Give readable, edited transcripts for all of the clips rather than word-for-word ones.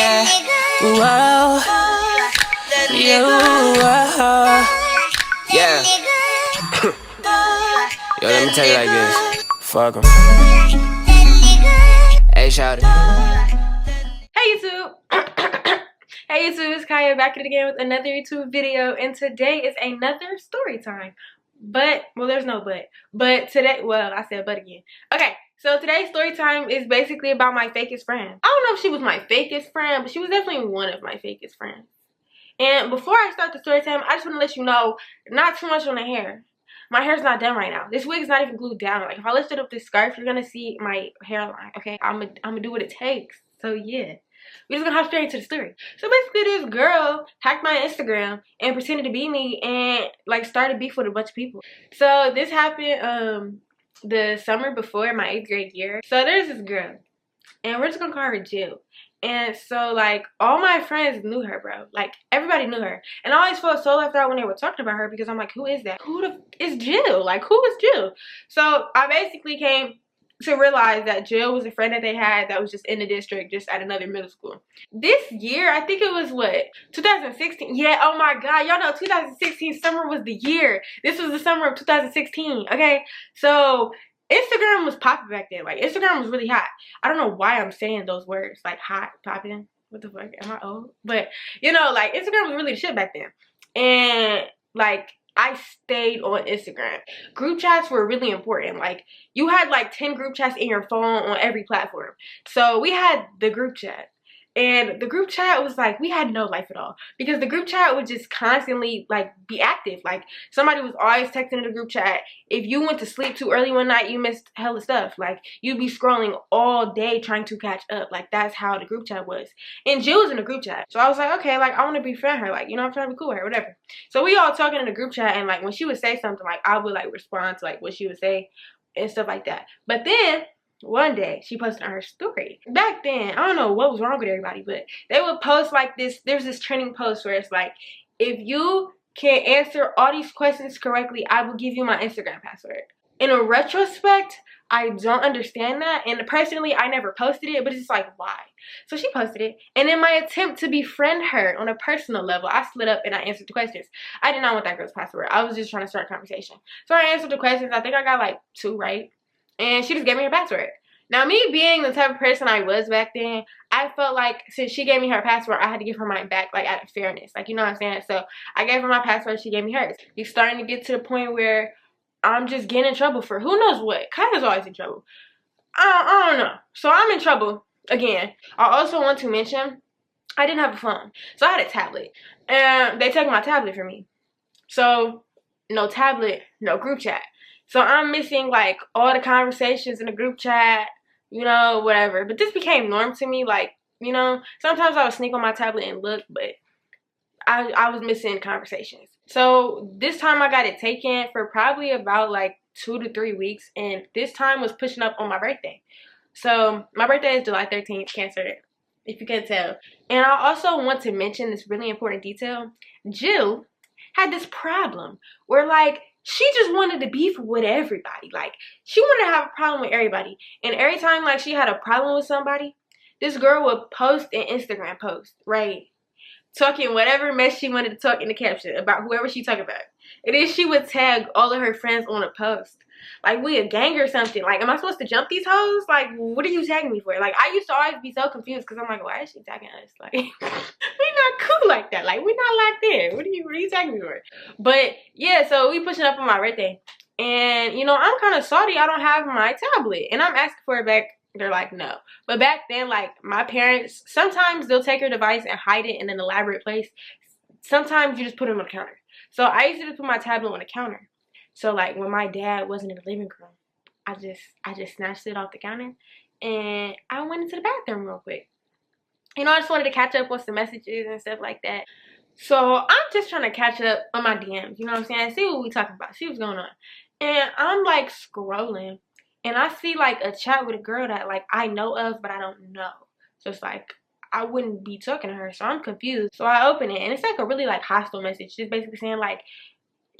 Yeah, whoa, you, yeah. Yo, let me tell you like this. Fuck 'em. Hey, shawty. Hey YouTube. Hey YouTube, it's Kaya back at it again with another YouTube video, and today is another story time. But, well, there's no but. But today, well, I said but again. Okay, so today's story time is basically about my fakest friend. I don't know if she was my fakest friend, but she was definitely one of my fakest friends. And before I start the story time, I just want to let you know, not too much on the hair. My hair's not done right now. This wig is not even glued down. Like, if I lifted up this scarf, you're gonna see my hairline, okay? I'm gonna do what it takes. So, yeah. We're just gonna hop straight into the story. So, basically, this girl hacked my Instagram and pretended to be me and, like, started beef with a bunch of people. So, this happened, the summer before my 8th grade year. So, there's this girl. And we're just gonna call her Jill. And so, like, all my friends knew her, bro. Like, everybody knew her. And I always felt so left out when they were talking about her because I'm like, who is that? Who the is Jill? Like, who is Jill? So, I basically came to realize that Jill was a friend that they had that was just in the district, just at another middle school. This year, I think it was, what, 2016? Yeah, oh my God. Y'all know 2016 summer was the year. This was the summer of 2016, okay? So, Instagram was popping back then. Like, Instagram was really hot. I don't know why I'm saying those words. Like, hot, popping. What the fuck? Am I old? But, you know, like, Instagram was really the shit back then. And, like, I stayed on Instagram. Group chats were really important. Like, you had, like, 10 group chats in your phone on every platform. So, we had the group chat. And the group chat was like, we had no life at all. Because the group chat would just constantly, like, be active. Like, somebody was always texting in the group chat. If you went to sleep too early one night, you missed hella stuff. Like, you'd be scrolling all day trying to catch up. Like, that's how the group chat was. And Jill was in the group chat. So I was like, okay, like, I want to befriend her. Like, you know, I'm trying to be cool with her, whatever. So we all talking in the group chat. And, like, when she would say something, like, I would, like, respond to, like, what she would say and stuff like that. But then one day, she posted on her story. Back then, I don't know what was wrong with everybody, but they would post like this. There's this trending post where it's like, if you can answer all these questions correctly, I will give you my Instagram password. In a retrospect, I don't understand that. And personally, I never posted it, but it's just like, why? So she posted it. And in my attempt to befriend her on a personal level, I slid up and I answered the questions. I did not want that girl's password. I was just trying to start a conversation. So I answered the questions. I think I got like 2 right. And she just gave me her password. Now, me being the type of person I was back then, I felt like since she gave me her password, I had to give her mine back, like, out of fairness. Like, you know what I'm saying? So, I gave her my password, she gave me hers. It's starting to get to the point where I'm just getting in trouble for who knows what. Kaya's always in trouble. I don't know. So, I'm in trouble again. I also want to mention, I didn't have a phone. So, I had a tablet. And they took my tablet from me. So, no tablet, no group chat. So, I'm missing, like, all the conversations in the group chat. You know, whatever. But this became norm to me. Like, you know, sometimes I would sneak on my tablet and look, but I was missing conversations. So this time I got it taken for probably about like 2 to 3 weeks. And this time was pushing up on my birthday. So my birthday is July 13th, Cancer, if you can't tell. And I also want to mention this really important detail. Jill had this problem where, like, she just wanted to beef with everybody. Like, she wanted to have a problem with everybody. And every time, like, she had a problem with somebody, this girl would post an Instagram post, right? Talking whatever mess she wanted to talk in the caption about whoever she talking about. And then she would tag all of her friends on a post. Like, we a gang or something. Like, am I supposed to jump these hoes? Like, what are you tagging me for? Like, I used to always be so confused because I'm like, why is she tagging us? Like, we not cool like that. Like, we not like that. What are you tagging me for? But, yeah, so we pushing up on my birthday. And, you know, I'm kind of salty I don't have my tablet. And I'm asking for it back. They're like, no. But back then, like, my parents, sometimes they'll take your device and hide it in an elaborate place. Sometimes you just put it on the counter. So I used to just put my tablet on the counter. So, like, when my dad wasn't in the living room, I just snatched it off the counter and I went into the bathroom real quick. You know, I just wanted to catch up on some messages and stuff like that. So, I'm just trying to catch up on my DMs, you know what I'm saying? See what we talking about, see what's going on. And I'm, like, scrolling and I see, like, a chat with a girl that, like, I know of but I don't know. So, it's like, I wouldn't be talking to her, so I'm confused. So, I open it and it's, like, a really, like, hostile message. Just basically saying, like,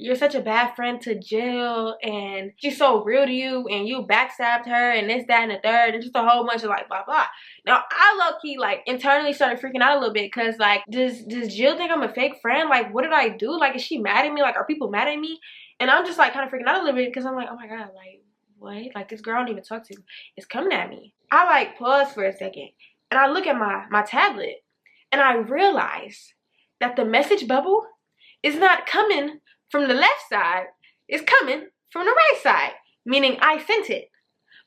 you're such a bad friend to Jill, and she's so real to you, and you backstabbed her, and this, that, and the third, and just a whole bunch of like blah blah. Now I low-key like internally started freaking out a little bit, because like does Jill think I'm a fake friend? Like, what did I do? Like, is she mad at me? Like, are people mad at me? And I'm just like kind of freaking out a little bit, because I'm like, oh my god, like what? Like, this girl I don't even talk to is coming at me. I like pause for a second, and I look at my tablet, and I realize that the message bubble is not coming from the left side, it's coming from the right side, meaning I sent it.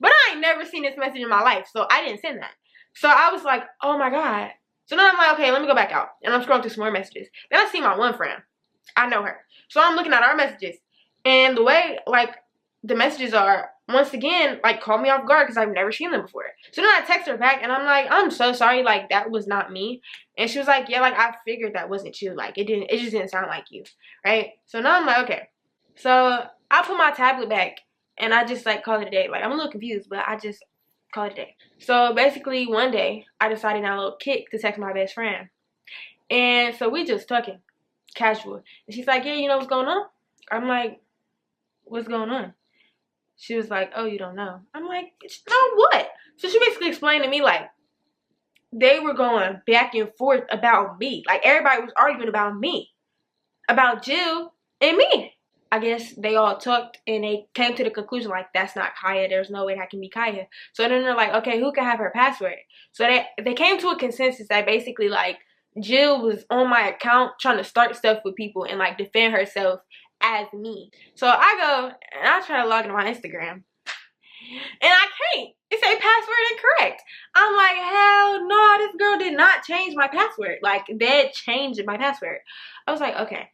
But I ain't never seen this message in my life, so I didn't send that. So I was like, oh my god. So now I'm like, okay, let me go back out. And I'm scrolling through some more messages. Then I see my one friend. I know her. So I'm looking at our messages. And the way, like, the messages are, once again, like, caught me off guard because I've never seen them before. So then I text her back, and I'm like, I'm so sorry, like, that was not me. And she was like, yeah, like, I figured that wasn't you. Like, it just didn't sound like you, right? So now I'm like, okay. So I put my tablet back, and I just, like, call it a day. Like, I'm a little confused, but I just call it a day. So basically, one day, I decided on a little kick to text my best friend. And so we just talking, casual. And she's like, yeah, you know what's going on? I'm like, what's going on? She was like, oh, you don't know. I'm like, no, what? So she basically explained to me, like, they were going back and forth about me. Like, everybody was arguing about me. About Jill and me. I guess they all talked and they came to the conclusion, like, that's not Kaiya. There's no way that can be Kaiya. So then they're like, okay, who can have her password? So they came to a consensus that basically, like, Jill was on my account trying to start stuff with people and, like, defend herself as me. So I go and I try to log into my Instagram. And I can't. It say password incorrect. I'm like, hell no, this girl did not change my password. Like, they changed my password. I was like, okay,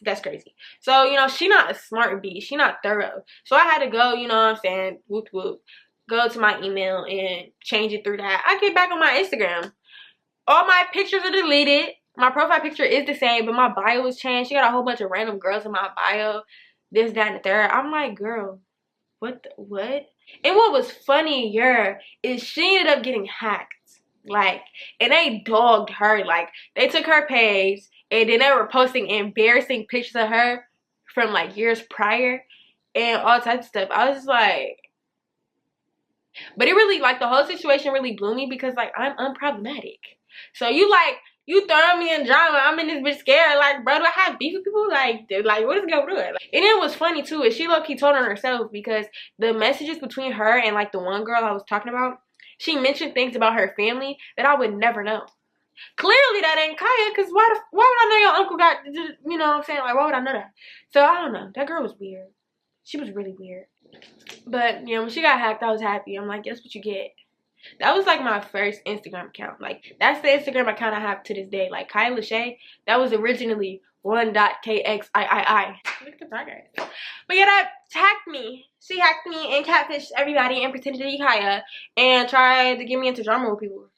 that's crazy. So, you know, she not a smart bee. She not thorough. So I had to go, you know what I'm saying, whoop whoop, go to my email and change it through that. I get back on my Instagram. All my pictures are deleted. My profile picture is the same, but my bio was changed. She got a whole bunch of random girls in my bio. This, that, and the third. I'm like, girl, what? And what was funnier is she ended up getting hacked. Like, and they dogged her. Like, they took her page, and then they were posting embarrassing pictures of her from, like, years prior and all types of stuff. I was just like, but it really, like, the whole situation really blew me because, like, I'm unproblematic. So you throwing me in drama, I'm in this bitch scared, like, bro, do I have beef with people? Like what is going on? Like, and it was funny too, is she low-key told on herself, because the messages between her and, like, the one girl I was talking about, she mentioned things about her family that I would never know. Clearly that ain't Kaiya, because why would I know your uncle got, you know what I'm saying? Like, why would I know that? So I don't know, that girl was weird. She was really weird. But, you know, when she got hacked, I was happy. I'm like, guess what you get? That was, like, my first Instagram account. Like, that's the Instagram account I have to this day. Like, KaiyaLe'Ché, that was originally 1.kxii. Look at the progress. But yeah, that hacked me. She hacked me and catfished everybody and pretended to be Kaiya and tried to get me into drama with people.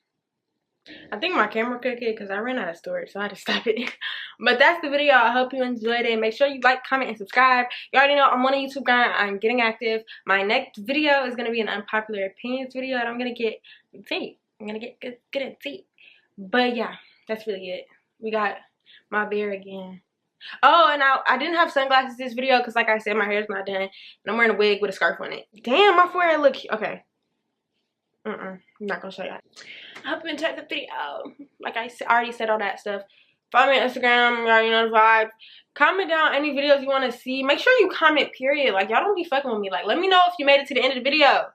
I think my camera cooked it because I ran out of storage, so I had to stop it. But that's the video. I hope you enjoyed it. Make sure you like, comment, and subscribe. You already know I'm on a YouTube grind. I'm getting active. My next video is going to be an unpopular opinions video, and I'm going to get deep. I'm going to get good and deep. But yeah, that's really it. We got my bear again. Oh, and I didn't have sunglasses this video because, like I said, my hair's not done. And I'm wearing a wig with a scarf on it. Damn, my forehead look cute. Okay. I'm not gonna show you. I hope you enjoyed the video. Like I already said all that stuff. Follow me on Instagram. You already know the vibe. Comment down any videos you want to see. Make sure you comment, period. Like, y'all don't be fucking with me. Like, let me know if you made it to the end of the video.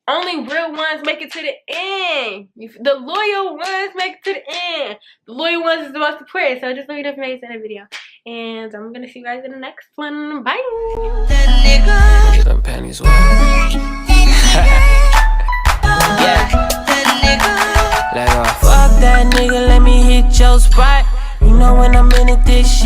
Only real ones make it to the end. The loyal ones make it to the end. The loyal ones is the most important. So just let me know if you made it to the end of the video. And I'm gonna see you guys in the next one. Bye. Look at them panties wet. Yeah. Let off. Fuck that nigga, let me hit your spot. You know when I'm in it, this shit.